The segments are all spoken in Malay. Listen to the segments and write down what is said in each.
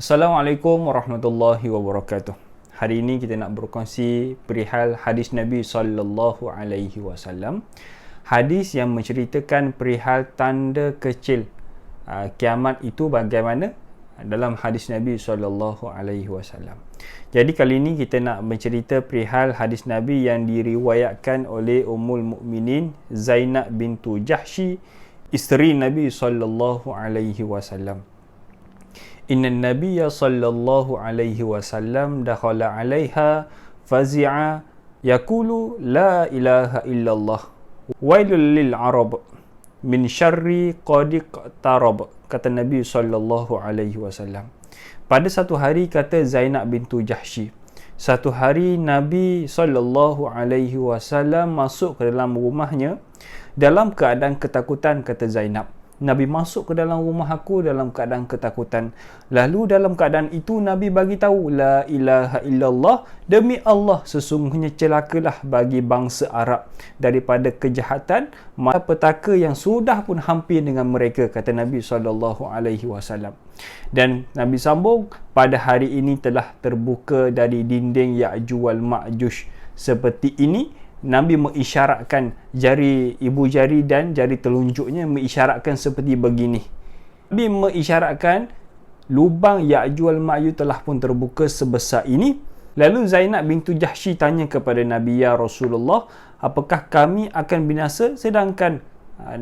Assalamualaikum warahmatullahi wabarakatuh. Hari ini kita nak berkongsi perihal hadis Nabi sallallahu alaihi wasallam. Hadis yang menceritakan perihal tanda kecil kiamat itu bagaimana dalam hadis Nabi sallallahu alaihi wasallam. Jadi kali ini kita nak bercerita perihal hadis Nabi yang diriwayatkan oleh Ummul Mukminin Zainab bintu Jahsy, isteri Nabi sallallahu alaihi wasallam. Inna Nabiyya sallallahu alaihi wasallam dakhala 'alaiha fazi'a yaqulu la ilaha illallah wailul lil arab min syarri qad iqtarab, kata Nabi sallallahu alaihi wasallam. Pada satu hari, kata Zainab bintu Jahsy, satu hari Nabi sallallahu alaihi wasallam masuk ke dalam rumahnya dalam keadaan ketakutan. Kata Zainab, Nabi masuk ke dalam rumah aku dalam keadaan ketakutan. Lalu dalam keadaan itu Nabi bagi tahu la ilaha illallah, demi Allah sesungguhnya celakalah bagi bangsa Arab daripada kejahatan malapetaka yang sudah pun hampir dengan mereka, kata Nabi sallallahu alaihi wasallam. Dan Nabi sambung, pada hari ini telah terbuka dari dinding Ya'juj wal Ma'juj. Seperti ini Nabi mengisyaratkan jari ibu jari dan jari telunjuknya, mengisyaratkan seperti begini. Nabi mengisyaratkan lubang Ya'juj wal Ma'juj telah pun terbuka sebesar ini. Lalu Zainab bintu Jahsy tanya kepada Nabi, ya Rasulullah, apakah kami akan binasa sedangkan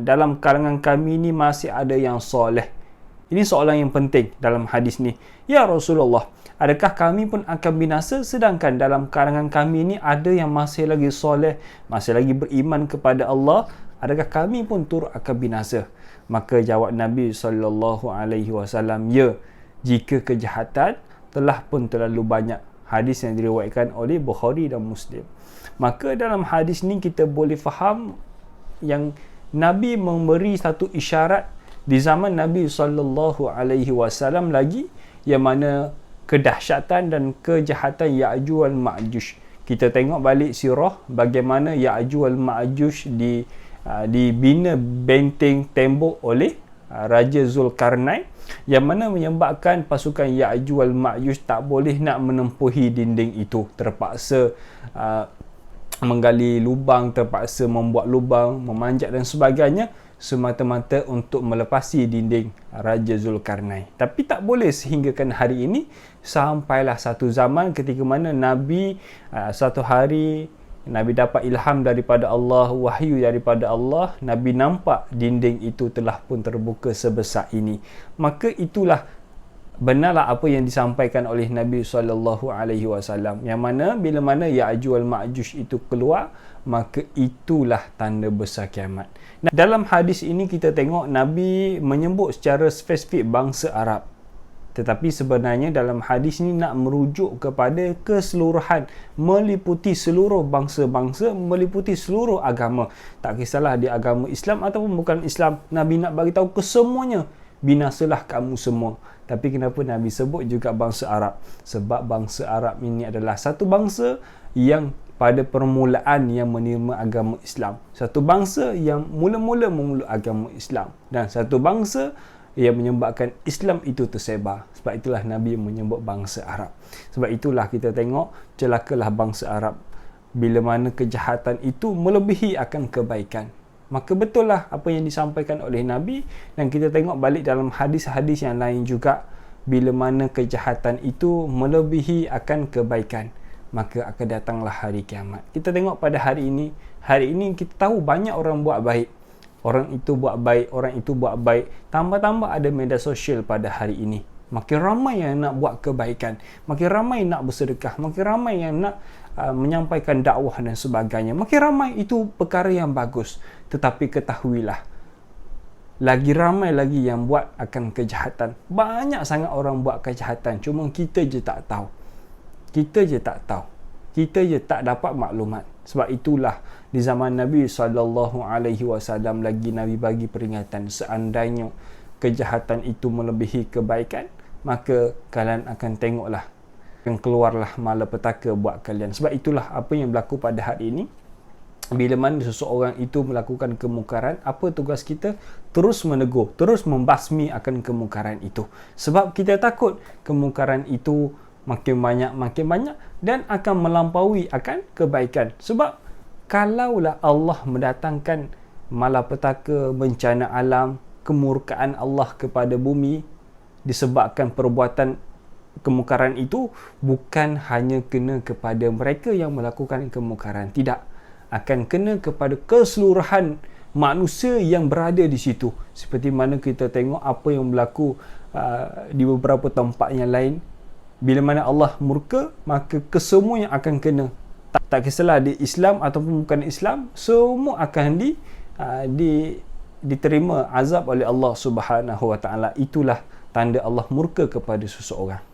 dalam kalangan kami ini masih ada yang soleh? Ini soalan yang penting dalam hadis ni. Ya Rasulullah, adakah kami pun akan binasa sedangkan dalam kalangan kami ini ada yang masih lagi soleh, masih lagi beriman kepada Allah? Adakah kami pun turut akan binasa? Maka jawab Nabi sallallahu alaihi wasallam, ya, jika kejahatan telah pun terlalu banyak. Hadis yang diriwayatkan oleh Bukhari dan Muslim. Maka dalam hadis ni kita boleh faham yang Nabi memberi satu isyarat di zaman Nabi sallallahu alaihi wasallam lagi, yang mana kedahsyatan dan kejahatan Ya'juj wal Ma'juj. Kita tengok balik sirah bagaimana Ya'juj wal Ma'juj dibina benteng tembok oleh Raja Zulkarnain, yang mana menyebabkan pasukan Ya'juj wal Ma'juj tak boleh nak menempuhi dinding itu, terpaksa menggali lubang, terpaksa membuat lubang, memanjat dan sebagainya, semata-mata untuk melepasi dinding Raja Zulkarnain. Tapi tak boleh sehinggakan hari ini. Sampailah satu zaman ketika mana Nabi satu hari Nabi dapat ilham daripada Allah, wahyu daripada Allah, Nabi nampak dinding itu telah pun terbuka sebesar ini. Maka itulah benarlah apa yang disampaikan oleh Nabi sallallahu alaihi wasallam, yang mana bila mana Ya'juj wal Ma'juj itu keluar, maka itulah tanda besar kiamat. Nah, dalam hadis ini kita tengok Nabi menyebut secara spesifik bangsa Arab. Tetapi sebenarnya dalam hadis ini nak merujuk kepada keseluruhan, meliputi seluruh bangsa-bangsa, meliputi seluruh agama. Tak kisahlah dia agama Islam ataupun bukan Islam. Nabi nak bagi tahu kesemuanya, binasalah kamu semua. Tapi kenapa Nabi sebut juga bangsa Arab? Sebab bangsa Arab ini adalah satu bangsa yang pada permulaan yang menerima agama Islam. Satu bangsa yang mula-mula memeluk agama Islam. Dan satu bangsa yang menyebabkan Islam itu tersebar. Sebab itulah Nabi menyebut bangsa Arab. Sebab itulah kita tengok celakalah bangsa Arab bila mana kejahatan itu melebihi akan kebaikan. Maka betul lah apa yang disampaikan oleh Nabi. Dan kita tengok balik dalam hadis-hadis yang lain juga, bila mana kejahatan itu melebihi akan kebaikan, maka akan datanglah hari kiamat. Kita tengok pada hari ini kita tahu banyak orang buat baik. Orang itu buat baik, orang itu buat baik. Tambah-tambah ada media sosial pada hari ini. Makin ramai yang nak buat kebaikan, makin ramai yang nak bersedekah, makin ramai yang nak menyampaikan dakwah dan sebagainya. Makin ramai, itu perkara yang bagus. Tetapi ketahuilah, lagi ramai lagi yang buat akan kejahatan. Banyak sangat orang buat kejahatan, cuma kita je tak tahu. Kita je tak tahu. Kita je tak dapat maklumat. Sebab itulah di zaman Nabi sallallahu alaihi wasallam lagi Nabi bagi peringatan, seandainya kejahatan itu melebihi kebaikan, maka kalian akan tengoklah, akan keluarlah malapetaka buat kalian. Sebab itulah apa yang berlaku pada hari ini. Bila mana seseorang itu melakukan kemungkaran, apa tugas kita? Terus menegur, terus membasmi akan kemungkaran itu. Sebab kita takut kemungkaran itu makin banyak dan akan melampaui akan kebaikan. Sebab kalaulah Allah mendatangkan malapetaka, bencana alam, kemurkaan Allah kepada bumi disebabkan perbuatan kemungkaran itu, bukan hanya kena kepada mereka yang melakukan kemungkaran, tidak, akan kena kepada keseluruhan manusia yang berada di situ. Seperti mana kita tengok apa yang berlaku di beberapa tempat yang lain. Bila mana Allah murka, maka kesemuanya akan kena. Tak kisahlah di Islam ataupun bukan Islam, semua akan diterima azab oleh Allah Subhanahu Wa Taala. Itulah tanda Allah murka kepada seseorang.